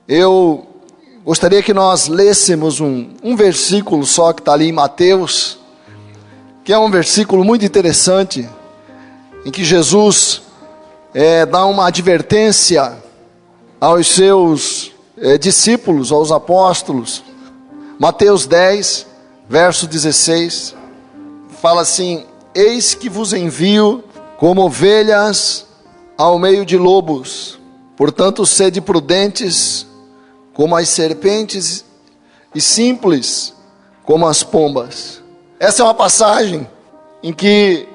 Eu gostaria que nós lêssemos um versículo só que está ali em Mateus, que é um versículo muito interessante, em que Jesus dá uma advertência aos seus discípulos, aos apóstolos. Mateus 10, verso 16, fala assim: eis que vos envio como ovelhas ao meio de lobos, portanto sede prudentes como as serpentes e simples como as pombas. Essa é uma passagem em que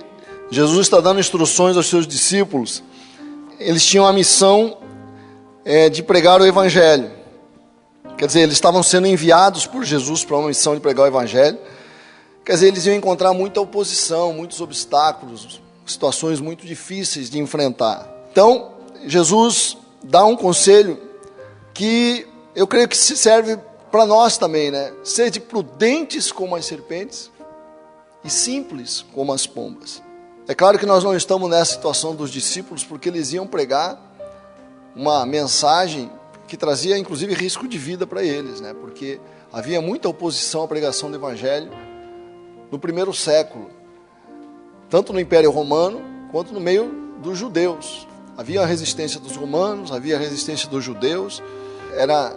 Jesus está dando instruções aos seus discípulos. Eles tinham a missão de pregar o Evangelho. Quer dizer, eles estavam sendo enviados por Jesus para uma missão de pregar o Evangelho. Quer dizer, eles iam encontrar muita oposição, muitos obstáculos, situações muito difíceis de enfrentar. Então, Jesus dá um conselho que eu creio que se serve para nós também, né? Sede prudentes como as serpentes e simples como as pombas. É claro que nós não estamos nessa situação dos discípulos, porque eles iam pregar uma mensagem que trazia inclusive risco de vida para eles, né? Porque havia muita oposição à pregação do Evangelho no primeiro século, tanto no Império Romano quanto no meio dos judeus. Havia a resistência dos romanos, havia a resistência dos judeus. Era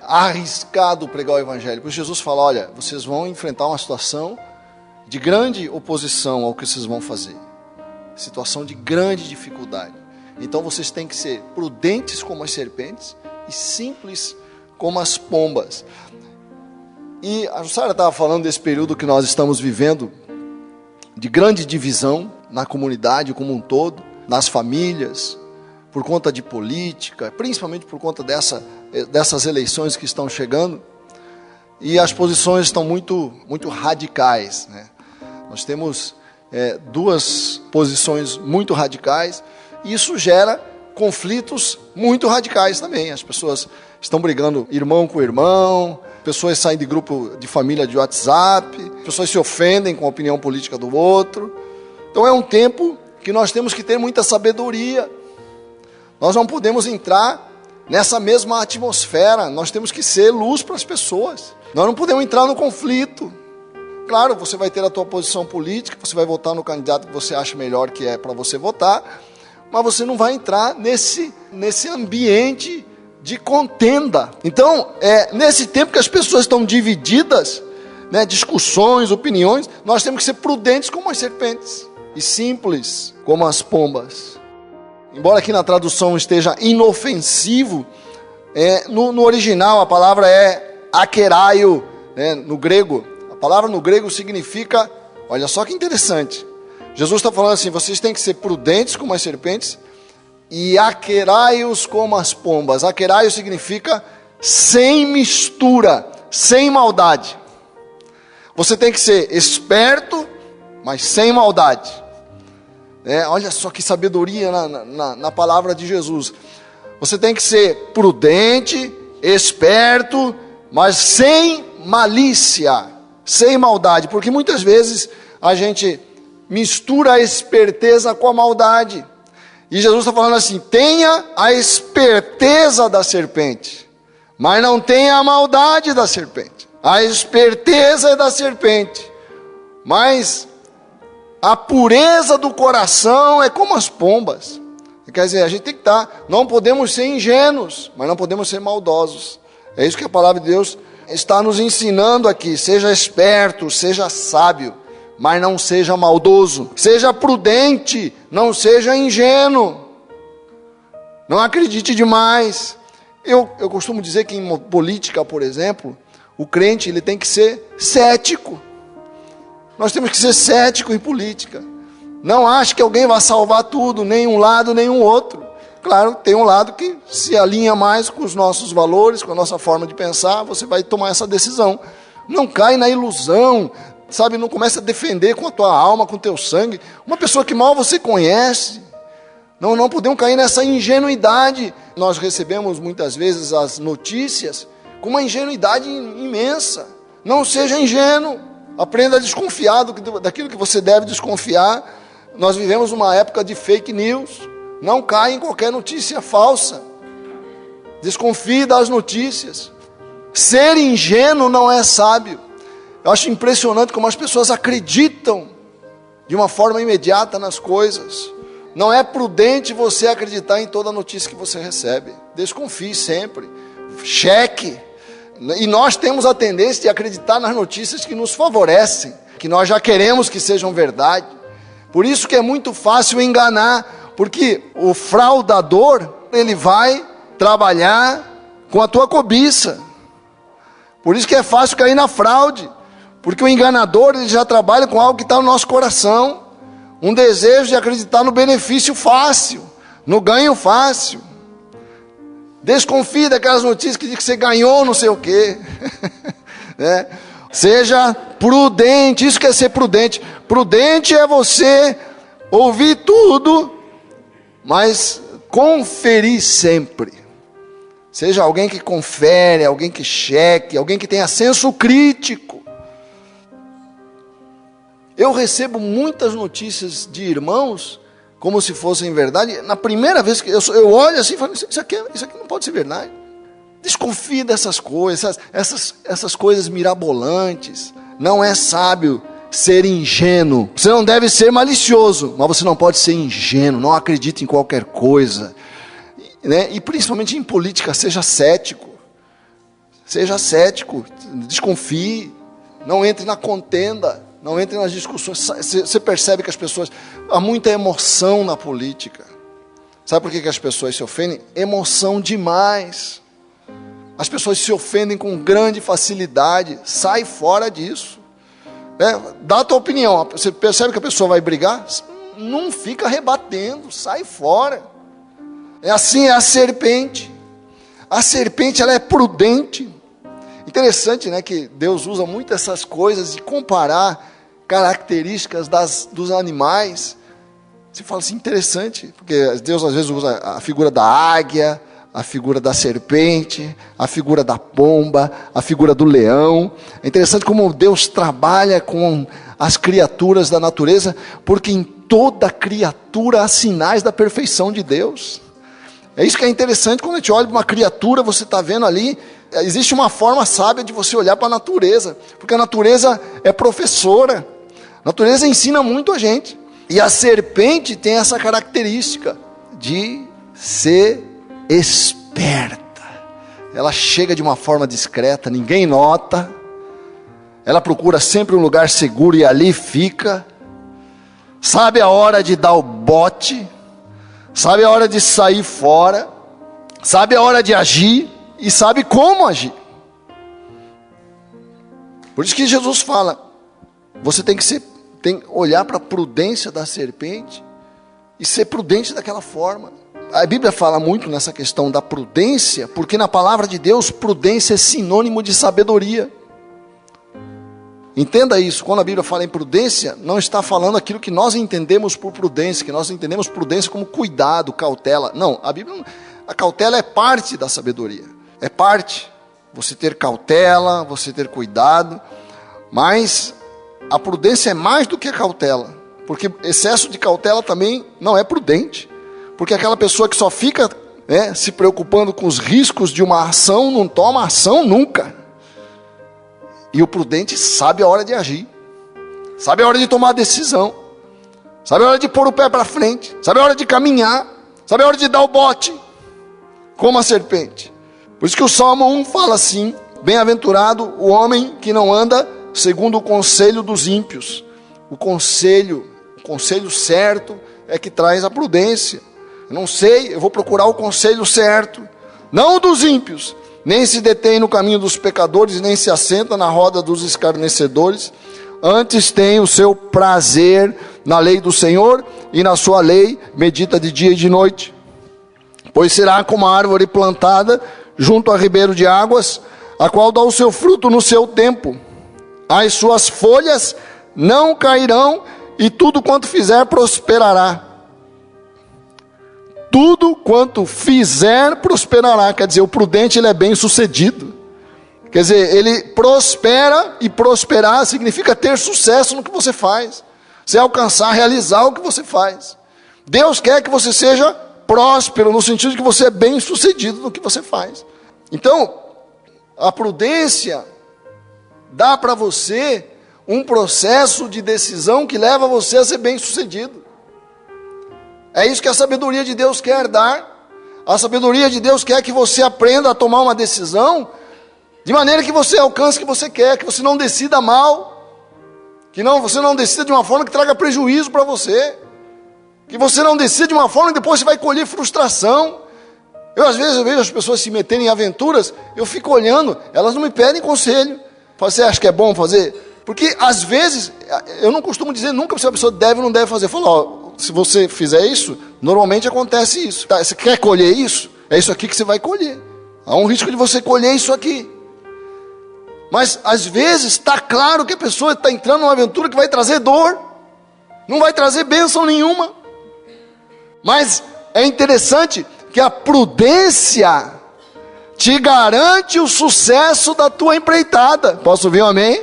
arriscado pregar o Evangelho. Por isso Jesus fala: olha, vocês vão enfrentar uma situação de grande oposição ao que vocês vão fazer, situação de grande dificuldade. Então vocês têm que ser prudentes como as serpentes e simples como as pombas. E a Jussara estava falando desse período que nós estamos vivendo, de grande divisão na comunidade como um todo, nas famílias, por conta de política, principalmente por conta dessas eleições que estão chegando, e as posições estão muito radicais, né? Nós temos duas posições muito radicais, e isso gera conflitos muito radicais também. As pessoas estão brigando irmão com irmão, pessoas saem de grupo de família de WhatsApp, pessoas se ofendem com a opinião política do outro. Então é um tempo que nós temos que ter muita sabedoria. Nós não podemos entrar nessa mesma atmosfera, nós temos que ser luz para as pessoas. Nós não podemos entrar no conflito. Claro, você vai ter a tua posição política, você vai votar no candidato que você acha melhor, que é para você votar, mas você não vai entrar nesse ambiente de contenda. Então, nesse tempo que as pessoas estão divididas, né, discussões, opiniões, nós temos que ser prudentes como as serpentes e simples como as pombas. Embora aqui na tradução esteja inofensivo, no original a palavra é akeraio, né, no grego. A palavra no grego significa, olha só que interessante, Jesus está falando assim: vocês têm que ser prudentes como as serpentes e akeraios como as pombas. Akeraio significa sem mistura, sem maldade. Você tem que ser esperto, mas sem maldade. Olha só que sabedoria na palavra de Jesus. Você tem que ser prudente, esperto, mas sem malícia, sem maldade, porque muitas vezes a gente mistura a esperteza com a maldade. E Jesus está falando assim: tenha a esperteza da serpente, mas não tenha a maldade da serpente. A esperteza é da serpente, mas a pureza do coração é como as pombas. Quer dizer, a gente tem que não podemos ser ingênuos, mas não podemos ser maldosos. É isso que a palavra de Deus está nos ensinando aqui. Seja esperto, seja sábio, mas não seja maldoso. Seja prudente, não seja ingênuo. Não acredite demais. Eu costumo dizer que em política, por exemplo, o crente ele tem que ser cético. Nós temos que ser céticos em política. Não ache que alguém vai salvar tudo, nem um lado, nem um outro. Claro, tem um lado que se alinha mais com os nossos valores, com a nossa forma de pensar, você vai tomar essa decisão. Não cai na ilusão, sabe? Não comece a defender com a tua alma, com o teu sangue, uma pessoa que mal você conhece. Não podemos cair nessa ingenuidade. Nós recebemos muitas vezes as notícias com uma ingenuidade imensa. Não seja ingênuo. Aprenda a desconfiar daquilo que você deve desconfiar. Nós vivemos uma época de fake news. Não caia em qualquer notícia falsa. Desconfie das notícias. Ser ingênuo não é sábio. Eu acho impressionante como as pessoas acreditam de uma forma imediata nas coisas. Não é prudente você acreditar em toda notícia que você recebe. Desconfie sempre. Cheque. E nós temos a tendência de acreditar nas notícias que nos favorecem, que nós já queremos que sejam verdade. Por isso que é muito fácil enganar, porque o fraudador, ele vai trabalhar com a tua cobiça. Por isso que é fácil cair na fraude, porque o enganador, ele já trabalha com algo que está no nosso coração, um desejo de acreditar no benefício fácil, no ganho fácil. Desconfie daquelas notícias que dizem que você ganhou não sei o quê. Né? Seja prudente, isso que é ser prudente. Prudente é você ouvir tudo, mas conferir sempre. Seja alguém que confere, alguém que cheque, alguém que tenha senso crítico. Eu recebo muitas notícias de irmãos, como se fossem verdade. Na primeira vez que eu olho assim e falo, isso aqui não pode ser verdade. Desconfie dessas coisas, essas coisas mirabolantes. Não é sábio ser ingênuo. Você não deve ser malicioso, mas você não pode ser ingênuo. Não acredite em qualquer coisa. Né? E principalmente em política, seja cético. Seja cético, desconfie. Não entre na contenda, não entre nas discussões. Você percebe que as pessoas... Há muita emoção na política. Sabe por que as pessoas se ofendem? Emoção demais. As pessoas se ofendem com grande facilidade. Sai fora disso. Dá a tua opinião. Você percebe que a pessoa vai brigar? Não fica rebatendo. Sai fora. É assim, é a serpente. A serpente, ela é prudente. Interessante, né, que Deus usa muito essas coisas de comparar características dos animais. Você fala assim, interessante, porque Deus às vezes usa a figura da águia, a figura da serpente, a figura da pomba, a figura do leão. É interessante como Deus trabalha com as criaturas da natureza, porque em toda criatura há sinais da perfeição de Deus. É isso que é interessante, quando a gente olha para uma criatura, você está vendo ali, existe uma forma sábia de você olhar para a natureza, porque a natureza é professora, a natureza ensina muito a gente, e a serpente tem essa característica de ser esperta. Ela chega de uma forma discreta, ninguém nota, ela procura sempre um lugar seguro e ali fica, sabe a hora de dar o bote, sabe a hora de sair fora, sabe a hora de agir e sabe como agir. Por isso que Jesus fala, você tem que olhar para a prudência da serpente e ser prudente daquela forma. A Bíblia fala muito nessa questão da prudência, porque na palavra de Deus, prudência é sinônimo de sabedoria. Entenda isso, quando a Bíblia fala em prudência, não está falando aquilo que nós entendemos por prudência, que nós entendemos prudência como cuidado, cautela. Não, a cautela é parte da sabedoria, é parte. Você ter cautela, você ter cuidado, mas a prudência é mais do que a cautela, porque excesso de cautela também não é prudente, porque aquela pessoa que só fica se preocupando com os riscos de uma ação, não toma ação nunca. E o prudente sabe a hora de agir, sabe a hora de tomar a decisão, sabe a hora de pôr o pé para frente, sabe a hora de caminhar, sabe a hora de dar o bote, como a serpente. Por isso que o Salmo 1 fala assim, bem-aventurado o homem que não anda segundo o conselho dos ímpios. O conselho certo é que traz a prudência. Eu não sei, eu vou procurar o conselho certo, não o dos ímpios. Nem se detém no caminho dos pecadores, nem se assenta na roda dos escarnecedores. Antes tem o seu prazer na lei do Senhor, e na sua lei medita de dia e de noite. Pois será como a árvore plantada junto a ribeiro de águas, a qual dá o seu fruto no seu tempo. As suas folhas não cairão, e tudo quanto fizer prosperará. Tudo quanto fizer prosperará. Quer dizer, o prudente, ele é bem sucedido. Quer dizer, ele prospera, e prosperar significa ter sucesso no que você faz. Você alcançar, realizar o que você faz. Deus quer que você seja próspero no sentido de que você é bem sucedido no que você faz. Então, a prudência dá para você um processo de decisão que leva você a ser bem sucedido. É isso que a sabedoria de Deus quer dar. A sabedoria de Deus quer que você aprenda a tomar uma decisão de maneira que você alcance o que você quer, que você não decida mal, você não decida de uma forma que traga prejuízo para você, que você não decida de uma forma que depois você vai colher frustração. Às vezes eu vejo as pessoas se meterem em aventuras, eu fico olhando, elas não me pedem conselho. Você acha que é bom fazer? Porque às vezes, eu não costumo dizer nunca se a pessoa deve ou não deve fazer. Eu falo, se você fizer isso, normalmente acontece isso. Tá, você quer colher isso? É isso aqui que você vai colher. Há um risco de você colher isso aqui. Mas às vezes está claro que a pessoa está entrando numa aventura que vai trazer dor, não vai trazer bênção nenhuma. Mas é interessante que a prudência te garante o sucesso da tua empreitada. Posso ouvir um amém?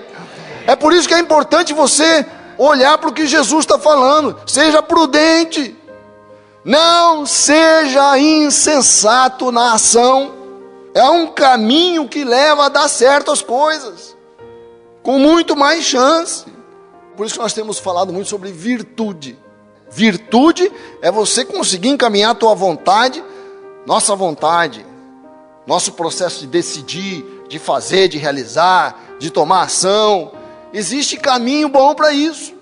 É por isso que é importante você olhar para o que Jesus está falando. Seja prudente, não seja insensato na ação. É um caminho que leva a dar certo as coisas, com muito mais chance. Por isso que nós temos falado muito sobre virtude. Virtude é você conseguir encaminhar a tua vontade, nossa vontade, nosso processo de decidir, de fazer, de realizar, de tomar ação. Existe caminho bom para isso.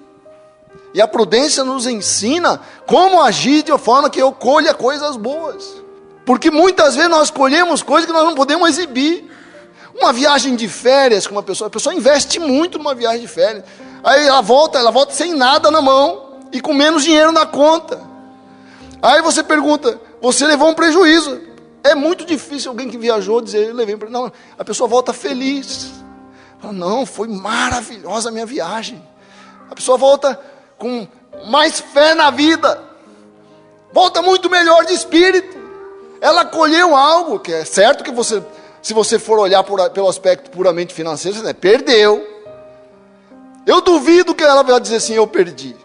E a prudência nos ensina como agir de uma forma que eu colha coisas boas. Porque muitas vezes nós colhemos coisas que nós não podemos exibir. Uma viagem de férias com a pessoa investe muito numa viagem de férias. Aí ela volta sem nada na mão e com menos dinheiro na conta. Aí você pergunta, você levou um prejuízo. É muito difícil alguém que viajou dizer, eu levei um prejuízo. Não, a pessoa volta feliz. Fala, não, foi maravilhosa a minha viagem. A pessoa volta com mais fé na vida. Volta muito melhor de espírito. Ela colheu algo, que é certo que você, se você for olhar pelo aspecto puramente financeiro, você perdeu. Eu duvido que ela vai dizer assim, eu perdi.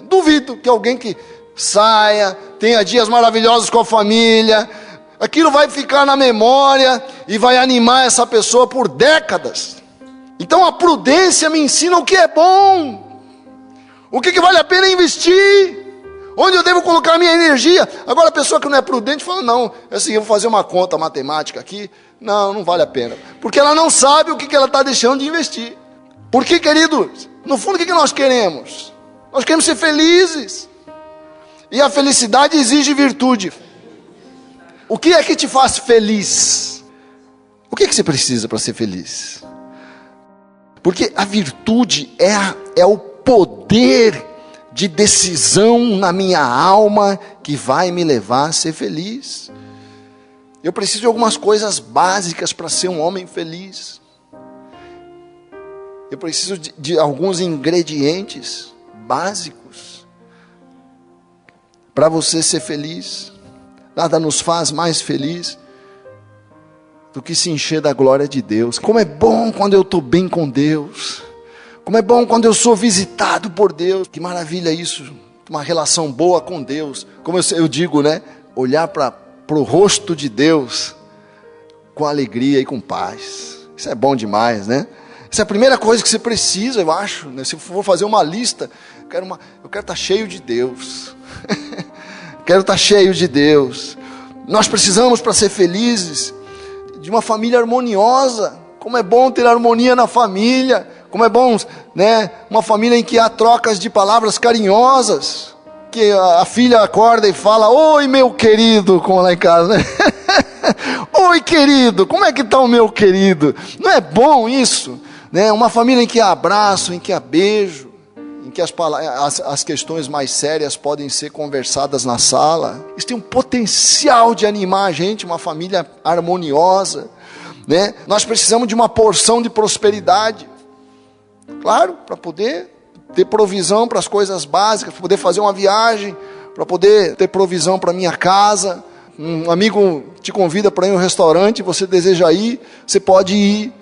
Duvido que alguém que saia, tenha dias maravilhosos com a família, aquilo vai ficar na memória e vai animar essa pessoa por décadas. Então a prudência me ensina o que é bom, o que vale a pena investir, onde eu devo colocar a minha energia. Agora a pessoa que não é prudente fala, não, assim, eu vou fazer uma conta matemática aqui, não vale a pena, porque ela não sabe o que ela está deixando de investir. Porque, queridos, no fundo o que nós queremos? Nós queremos ser felizes, e a felicidade exige virtude. O que é que te faz feliz? O que você precisa para ser feliz? Porque a virtude é o poder de decisão na minha alma que vai me levar a ser feliz. Eu preciso de algumas coisas básicas para ser um homem feliz. Eu preciso de alguns ingredientes básicos para você ser feliz. Nada nos faz mais feliz do que se encher da glória de Deus. Como é bom quando eu estou bem com Deus. Como é bom quando eu sou visitado por Deus. Que maravilha isso, uma relação boa com Deus. Como eu digo, olhar para o rosto de Deus com alegria e com paz. Isso é bom demais, Essa é a primeira coisa que você precisa, eu acho. Se eu for fazer uma lista, eu quero estar cheio de Deus. Quero estar cheio de Deus. Nós precisamos, para ser felizes, de uma família harmoniosa. Como é bom ter harmonia na família. Como é bom, uma família em que há trocas de palavras carinhosas. Que a filha acorda e fala, oi meu querido, como lá em casa, Oi querido, como é que está o meu querido? Não é bom isso? Uma família em que há abraço, em que há beijo, em que as questões mais sérias podem ser conversadas na sala. Isso tem um potencial de animar a gente, uma família harmoniosa. Nós precisamos de uma porção de prosperidade. Claro, para poder ter provisão para as coisas básicas, para poder fazer uma viagem, para poder ter provisão para a minha casa. Um amigo te convida para ir a um restaurante, você deseja ir, você pode ir.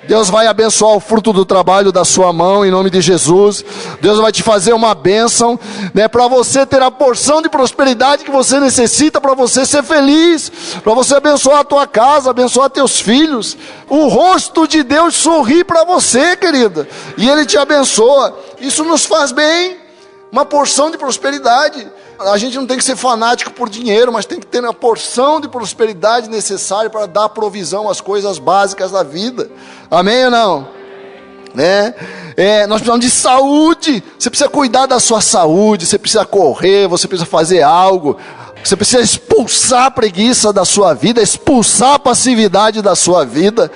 Deus vai abençoar o fruto do trabalho da sua mão, em nome de Jesus. Deus vai te fazer uma bênção, né, para você ter a porção de prosperidade que você necessita, para você ser feliz, para você abençoar a tua casa, abençoar teus filhos. O rosto de Deus sorri para você, querida, e Ele te abençoa. Isso nos faz bem, uma porção de prosperidade. A gente não tem que ser fanático por dinheiro, mas tem que ter uma porção de prosperidade necessária para dar provisão às coisas básicas da vida. Amém ou não? Né? Nós precisamos de saúde. Você precisa cuidar da sua saúde, você precisa correr, você precisa fazer algo. Você precisa expulsar a preguiça da sua vida, expulsar a passividade da sua vida.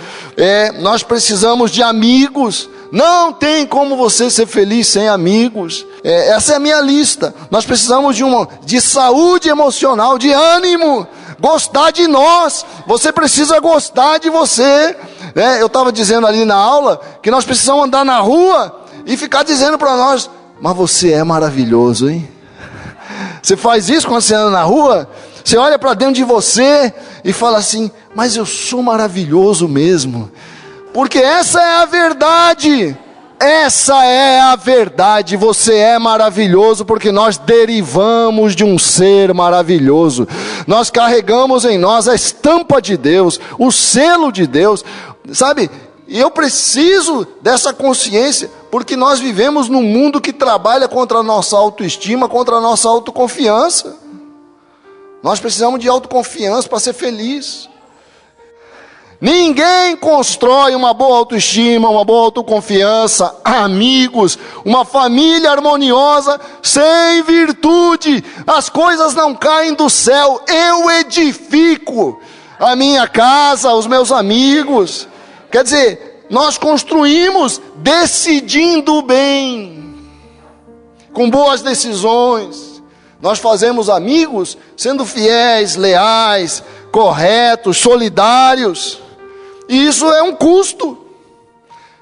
Nós precisamos de amigos. Não tem como você ser feliz sem amigos. Essa é a minha lista. Nós precisamos de saúde emocional, de ânimo, gostar de nós. Você precisa gostar de você. Eu estava dizendo ali na aula que nós precisamos andar na rua e ficar dizendo para nós: mas você é maravilhoso, hein? Você faz isso quando você anda na rua? Você olha para dentro de você e fala assim: mas eu sou maravilhoso mesmo. Porque essa é a verdade. Essa é a verdade. Você é maravilhoso porque nós derivamos de um ser maravilhoso. Nós carregamos em nós a estampa de Deus, o selo de Deus. Sabe? E eu preciso dessa consciência, porque nós vivemos num mundo que trabalha contra a nossa autoestima, contra a nossa autoconfiança. Nós precisamos de autoconfiança para ser feliz. Ninguém constrói uma boa autoestima, uma boa autoconfiança, amigos, uma família harmoniosa sem virtude. As coisas não caem do céu. Eu edifico a minha casa, os meus amigos. Quer dizer, nós construímos decidindo bem, com boas decisões. Nós fazemos amigos sendo fiéis, leais, corretos, solidários. E isso é um custo.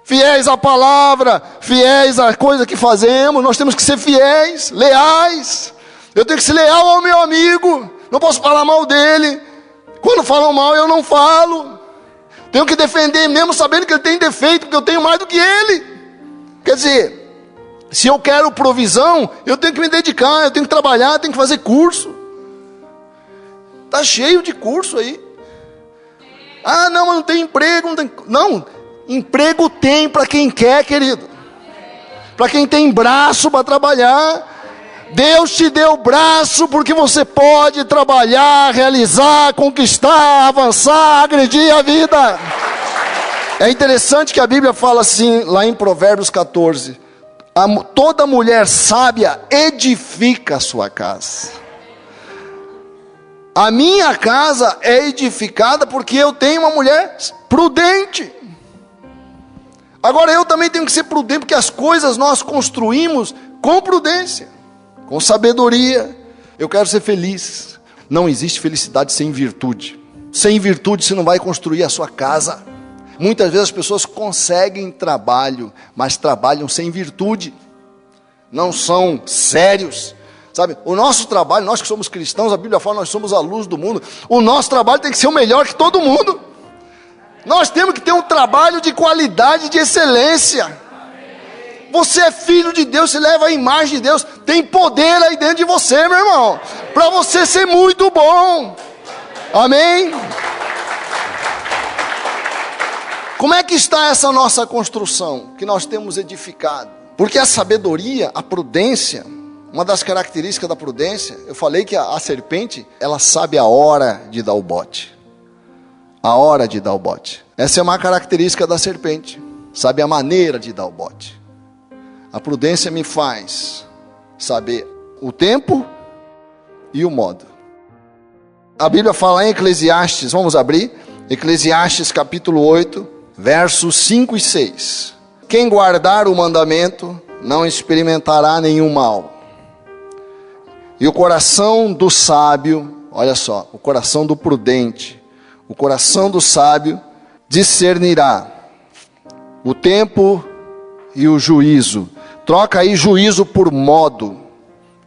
Fiéis à palavra, fiéis à coisa que fazemos. Nós temos que ser fiéis, leais. Eu tenho que ser leal ao meu amigo. Não posso falar mal dele. Quando falam mal, eu não falo. Tenho que defender mesmo sabendo que ele tem defeito, porque eu tenho mais do que ele. Quer dizer, se eu quero provisão, eu tenho que me dedicar, eu tenho que trabalhar, eu tenho que fazer curso. Está cheio de curso aí. Ah, não, mas não tem emprego. Não, emprego tem para quem quer, querido. Para quem tem braço para trabalhar. Deus te deu braço porque você pode trabalhar, realizar, conquistar, avançar, agredir a vida. É interessante que a Bíblia fala assim, lá em Provérbios 14. Toda mulher sábia edifica a sua casa. A minha casa é edificada porque eu tenho uma mulher prudente. Agora eu também tenho que ser prudente, porque as coisas nós construímos com prudência, com sabedoria. Eu quero ser feliz. Não existe felicidade sem virtude. Sem virtude você não vai construir a sua casa. Muitas vezes as pessoas conseguem trabalho, mas trabalham sem virtude. Não são sérios. Sabe, o nosso trabalho, nós que somos cristãos, a Bíblia fala, nós somos a luz do mundo. O nosso trabalho tem que ser o melhor que todo mundo. Nós temos que ter um trabalho de qualidade, de excelência. Você é filho de Deus, você leva a imagem de Deus. Tem poder aí dentro de você, meu irmão, para você ser muito bom. Amém? Como é que está essa nossa construção que nós temos edificado? Porque a sabedoria, a prudência, uma das características da prudência, eu falei que a serpente, ela sabe a hora de dar o bote. A hora de dar o bote. Essa é uma característica da serpente. Sabe a maneira de dar o bote. A prudência me faz saber o tempo e o modo. A Bíblia fala em Eclesiastes, vamos abrir. Eclesiastes capítulo 8, versos 5 e 6. Quem guardar o mandamento não experimentará nenhum mal. E o coração do sábio, olha só, o coração do prudente, o coração do sábio discernirá o tempo e o juízo. Troca aí juízo por modo.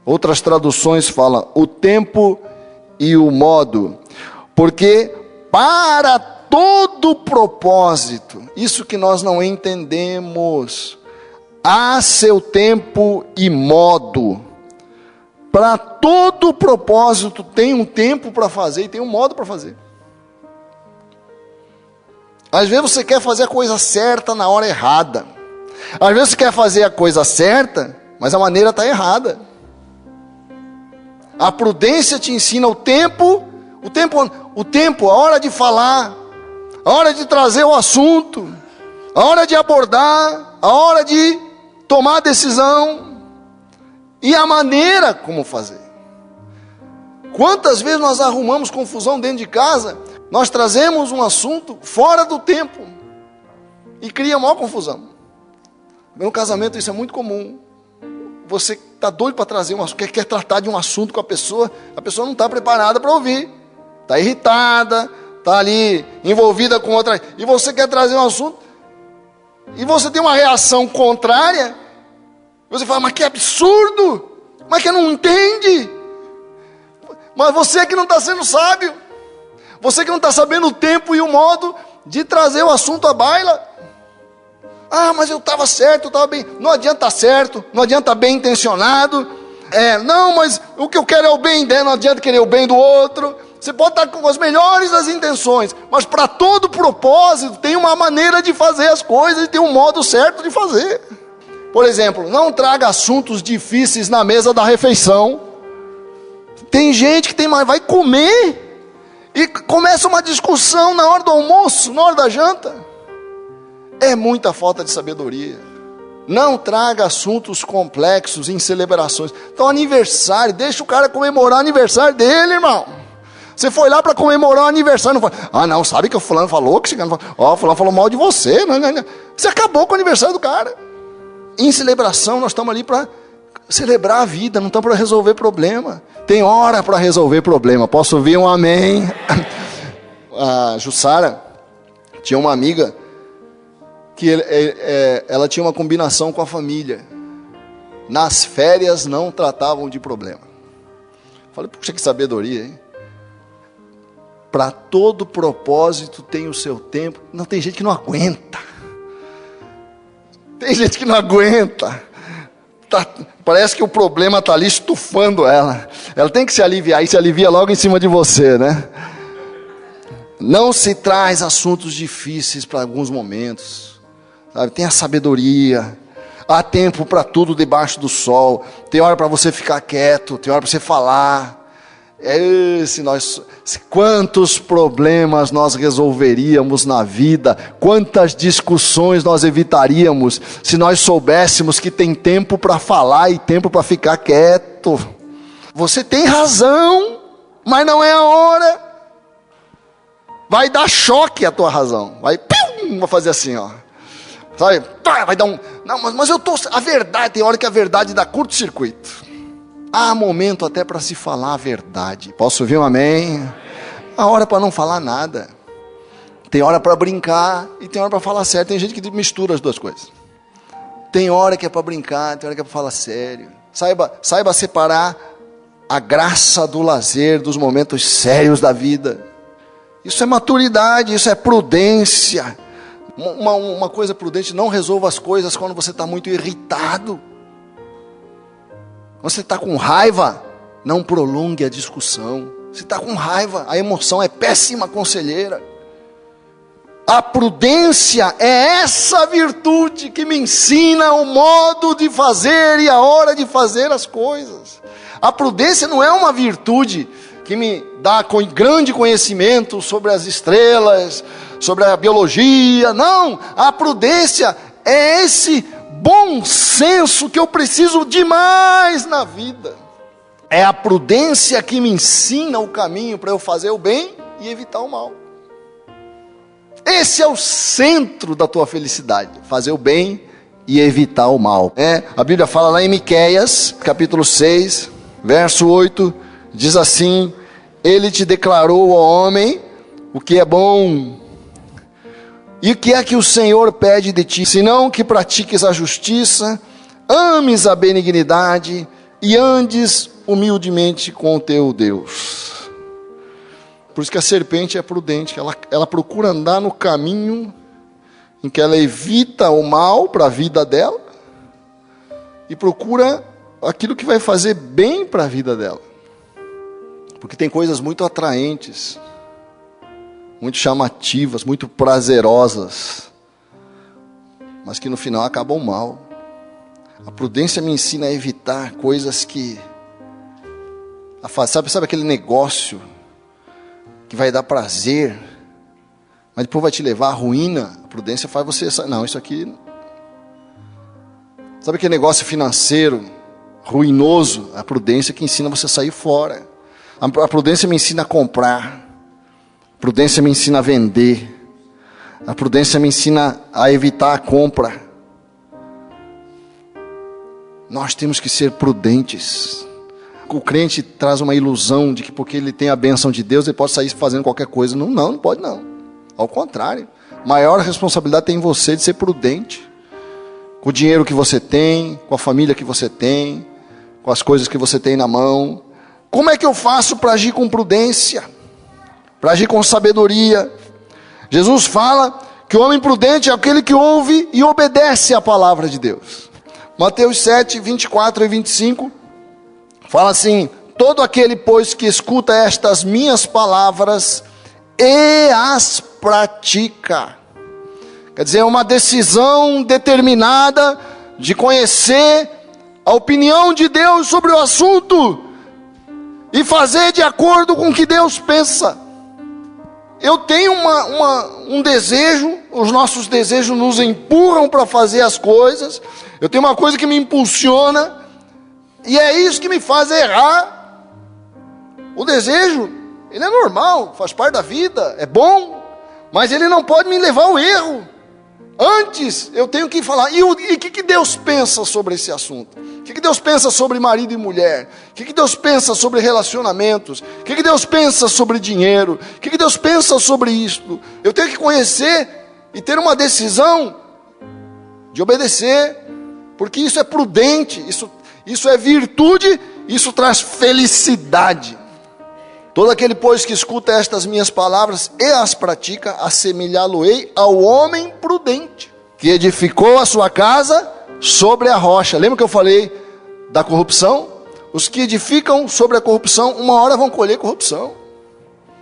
Outras traduções falam o tempo e o modo. Porque para todo todo propósito, isso que nós não entendemos, há seu tempo e modo. Para todo propósito tem um tempo para fazer e tem um modo para fazer. Às vezes você quer fazer a coisa certa na hora errada. Às vezes você quer fazer a coisa certa, mas a maneira está errada. A prudência te ensina o tempo, a hora de falar, a hora de trazer o assunto, a hora de abordar, a hora de tomar a decisão e a maneira como fazer. Quantas vezes nós arrumamos confusão dentro de casa, nós trazemos um assunto fora do tempo e cria maior confusão. No casamento isso é muito comum. Você está doido para trazer um assunto, quer tratar de um assunto com a pessoa não está preparada para ouvir, está irritada, está ali envolvida com outra, e você quer trazer um assunto, e você tem uma reação contrária, você fala, mas que absurdo, mas que não entende, mas você que não está sendo sábio, você que não está sabendo o tempo e o modo de trazer o assunto à baila. Ah, mas eu estava certo, eu estava bem. Não adianta estar certo, não adianta bem intencionado. Não, mas o que eu quero é o bem dele, não adianta querer o bem do outro. Você pode estar com as melhores das intenções, mas para todo propósito tem uma maneira de fazer as coisas e tem um modo certo de fazer. Por exemplo, não traga assuntos difíceis na mesa da refeição. Tem gente que vai comer e começa uma discussão na hora do almoço, na hora da janta. É muita falta de sabedoria. Não traga assuntos complexos em celebrações. Então, aniversário, deixa o cara comemorar o aniversário dele, irmão. Você foi lá para comemorar o aniversário, não foi, não, sabe que o fulano falou, que fulano falou mal de você. Não. Você acabou com o aniversário do cara. Em celebração, nós estamos ali para celebrar a vida, não estamos para resolver problema. Tem hora para resolver problema. Posso ouvir um amém? A Jussara tinha uma amiga que ela tinha uma combinação com a família. Nas férias não tratavam de problema. Falei, puxa, que sabedoria, hein? Para todo propósito tem o seu tempo. Não, tem gente que não aguenta. Tem gente que não aguenta. Parece que o problema está ali estufando ela. Ela tem que se aliviar, e se alivia logo em cima de você, né? Não se traz assuntos difíceis para alguns momentos. Sabe? Tem a sabedoria, há tempo para tudo debaixo do sol, tem hora para você ficar quieto, tem hora para você falar. Quantos problemas nós resolveríamos na vida, quantas discussões nós evitaríamos, se nós soubéssemos que tem tempo para falar e tempo para ficar quieto. Você tem razão, mas não é a hora. Vai dar choque a tua razão, vai fazer assim, ó. Sabe? Vai dar um... Não, mas eu tô... A verdade, tem hora que a verdade dá curto-circuito. Há momento até para se falar a verdade. Posso ouvir um amém? Há hora para não falar nada. Tem hora para brincar e tem hora para falar sério. Tem gente que mistura as duas coisas. Tem hora que é para brincar, tem hora que é para falar sério. Saiba separar a graça do lazer dos momentos sérios da vida. Isso é maturidade, isso é prudência. Uma coisa prudente, não resolva as coisas quando você está muito irritado. Quando você está com raiva, não prolongue a discussão. Você está com raiva, a emoção é péssima conselheira. A prudência é essa virtude que me ensina o modo de fazer e a hora de fazer as coisas. A prudência não é uma virtude que me dá grande conhecimento sobre as estrelas, sobre a biologia. Não, a prudência é esse bom senso que eu preciso demais na vida. É a prudência que me ensina o caminho para eu fazer o bem e evitar o mal. Esse é o centro da tua felicidade, fazer o bem e evitar o mal. A Bíblia fala lá em Miqueias, capítulo 6, verso 8, diz assim: Ele te declarou, ó homem, o que é bom. E o que é que o Senhor pede de ti? Senão que pratiques a justiça, ames a benignidade e andes humildemente com o teu Deus. Por isso que a serpente é prudente, ela procura andar no caminho em que ela evita o mal para a vida dela e procura aquilo que vai fazer bem para a vida dela. Porque tem coisas muito atraentes, muito chamativas, muito prazerosas, mas que no final acabam mal. A prudência me ensina a evitar coisas que... Sabe aquele negócio que vai dar prazer, mas depois vai te levar à ruína? A prudência faz você... Não, isso aqui... Sabe aquele negócio financeiro ruinoso? A prudência que ensina você a sair fora. A prudência me ensina a comprar. A prudência me ensina a vender. A prudência me ensina a evitar a compra. Nós temos que ser prudentes. O crente traz uma ilusão de que porque ele tem a bênção de Deus, ele pode sair fazendo qualquer coisa. Não pode não. Ao contrário. Maior responsabilidade tem em você de ser prudente. Com o dinheiro que você tem, com a família que você tem, com as coisas que você tem na mão. Como é que eu faço para agir com prudência? Para agir com sabedoria? Jesus fala que o homem prudente é aquele que ouve e obedece à palavra de Deus. Mateus 7, 24 e 25, fala assim: todo aquele, pois, que escuta estas minhas palavras e as pratica. Quer dizer, é uma decisão determinada de conhecer a opinião de Deus sobre o assunto e fazer de acordo com o que Deus pensa. Eu tenho um desejo, os nossos desejos nos empurram para fazer as coisas. Eu tenho uma coisa que me impulsiona, e é isso que me faz errar. O desejo, ele é normal, faz parte da vida, é bom, mas ele não pode me levar ao erro. Antes, eu tenho que falar, e o que Deus pensa sobre esse assunto? O que Deus pensa sobre marido e mulher? O que Deus pensa sobre relacionamentos? O que Deus pensa sobre dinheiro? O que Deus pensa sobre isto? Eu tenho que conhecer e ter uma decisão de obedecer, porque isso é prudente, isso é virtude, isso traz felicidade. Todo aquele, pois, que escuta estas minhas palavras e as pratica, assemelhá-lo-ei ao homem prudente, que edificou a sua casa sobre a rocha. Lembra que eu falei da corrupção? Os que edificam sobre a corrupção, uma hora vão colher corrupção.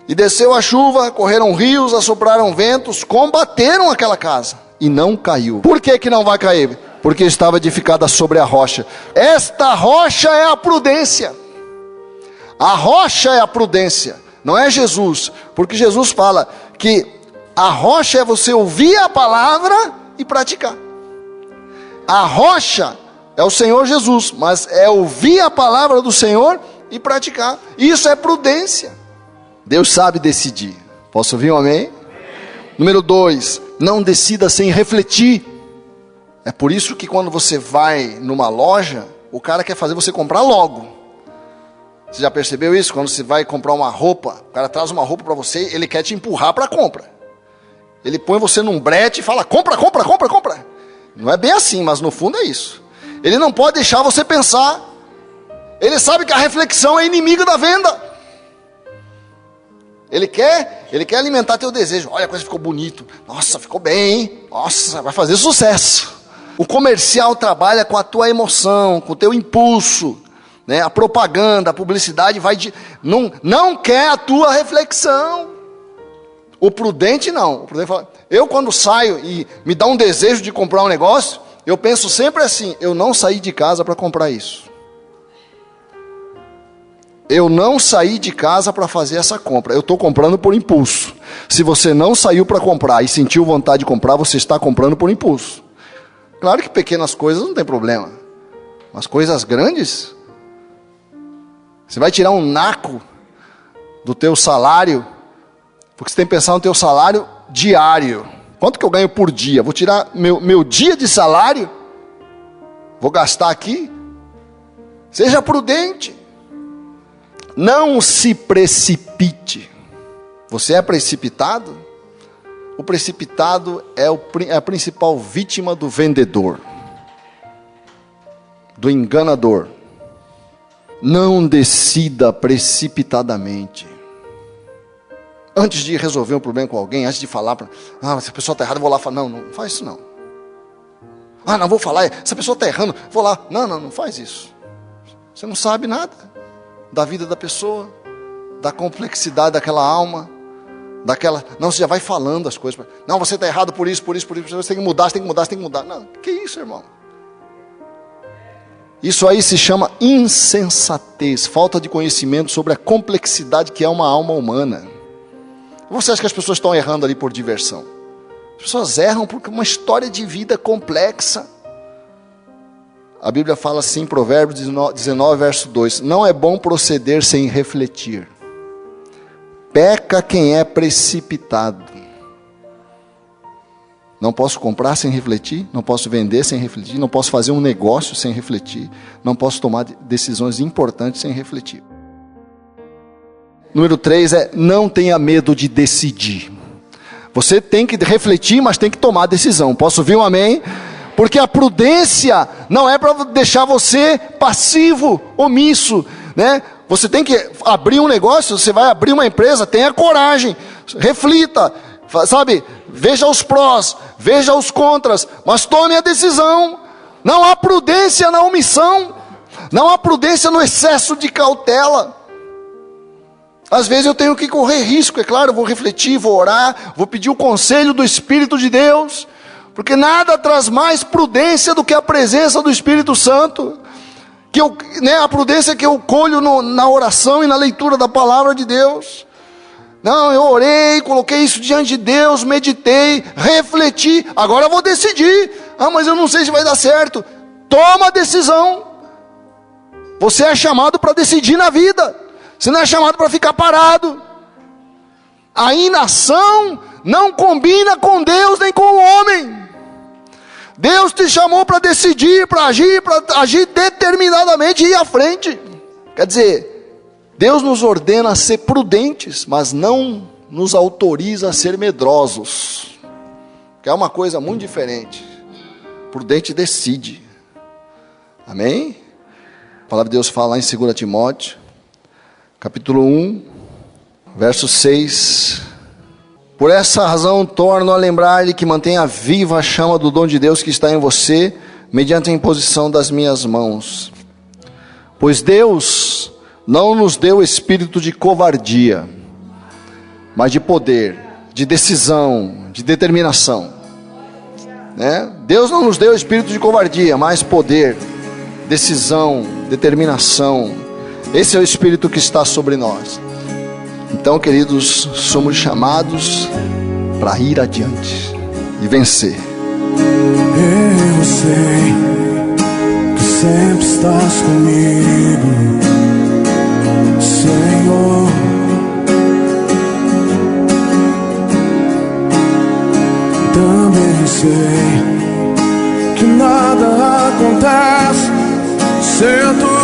E desceu a chuva, correram rios, assopraram ventos, combateram aquela casa, e não caiu. Por que não vai cair? Porque estava edificada sobre a rocha. Esta rocha é a prudência. A rocha é a prudência, não é Jesus, porque Jesus fala que a rocha é você ouvir a palavra e praticar. A rocha é o Senhor Jesus, mas é ouvir a palavra do Senhor e praticar. Isso é prudência. Deus sabe decidir. Posso ouvir um amém? Número 2, não decida sem refletir. É por isso que quando você vai numa loja, o cara quer fazer você comprar logo. Você já percebeu isso? Quando você vai comprar uma roupa, o cara traz uma roupa para você, ele quer te empurrar para a compra. Ele põe você num brete e fala, compra. Não é bem assim, mas no fundo é isso. Ele não pode deixar você pensar. Ele sabe que a reflexão é inimiga da venda. Ele quer alimentar teu desejo. Olha, a coisa ficou bonito. Nossa, ficou bem, hein? Nossa, vai fazer sucesso. O comercial trabalha com a tua emoção, com o teu impulso. Né? A propaganda, a publicidade não quer a tua reflexão. O prudente não. O prudente fala, eu quando saio e me dá um desejo de comprar um negócio, eu penso sempre assim, eu não saí de casa para comprar isso. Eu não saí de casa para fazer essa compra, eu estou comprando por impulso. Se você não saiu para comprar e sentiu vontade de comprar, você está comprando por impulso. Claro que pequenas coisas não tem problema, mas coisas grandes... Você vai tirar um naco do teu salário, porque você tem que pensar no teu salário diário. Quanto que eu ganho por dia? Vou tirar meu dia de salário? Vou gastar aqui? Seja prudente. Não se precipite. Você é precipitado? O precipitado é a principal vítima do vendedor, do enganador. Não decida precipitadamente. Antes de resolver um problema com alguém, antes de falar, se a pessoa está errada, eu vou lá falar, não faz isso não. Não vou falar, se a pessoa está errando, vou lá. Não faz isso. Você não sabe nada da vida da pessoa, da complexidade daquela alma, você já vai falando as coisas. Não, você está errado por isso, você tem que mudar, você tem que mudar. Não, que isso, irmão? Isso aí se chama insensatez, falta de conhecimento sobre a complexidade que é uma alma humana. Você acha que as pessoas estão errando ali por diversão? As pessoas erram porque é uma história de vida complexa. A Bíblia fala assim, Provérbios 19, verso 2. Não é bom proceder sem refletir. Peca quem é precipitado. Não posso comprar sem refletir, não posso vender sem refletir, não posso fazer um negócio sem refletir, não posso tomar decisões importantes sem refletir. Número 3 é, não tenha medo de decidir. Você tem que refletir, mas tem que tomar decisão. Posso ouvir um amém? Porque a prudência não é para deixar você passivo, omisso, né? Você tem que abrir um negócio, você vai abrir uma empresa, tenha coragem, reflita, sabe? Veja os prós, veja os contras, mas tome a decisão. Não há prudência na omissão, não há prudência no excesso de cautela. Às vezes eu tenho que correr risco, é claro, eu vou refletir, vou orar, vou pedir o conselho do Espírito de Deus, porque nada traz mais prudência do que a presença do Espírito Santo. A prudência que eu colho na oração e na leitura da palavra de Deus. Não, eu orei, coloquei isso diante de Deus, meditei, refleti, agora eu vou decidir. Mas eu não sei se vai dar certo. Toma a decisão. Você é chamado para decidir na vida. Você não é chamado para ficar parado. A inação não combina com Deus nem com o homem. Deus te chamou para decidir, para agir determinadamente e ir à frente. Quer dizer, Deus nos ordena a ser prudentes, mas não nos autoriza a ser medrosos. Que é uma coisa muito diferente. Prudente decide. Amém? A palavra de Deus fala lá em 2 Timóteo, capítulo 1, verso 6. Por essa razão, torno a lembrar-lhe que mantenha viva a chama do dom de Deus que está em você, mediante a imposição das minhas mãos. Pois Deus não nos deu espírito de covardia, mas de poder, de decisão, de determinação. Deus não nos deu espírito de covardia, mas poder, decisão, determinação. Esse é o espírito que está sobre nós. Então, queridos, somos chamados para ir adiante e vencer. Eu sei que sempre estás comigo, Senhor. Também sei que nada acontece sem tu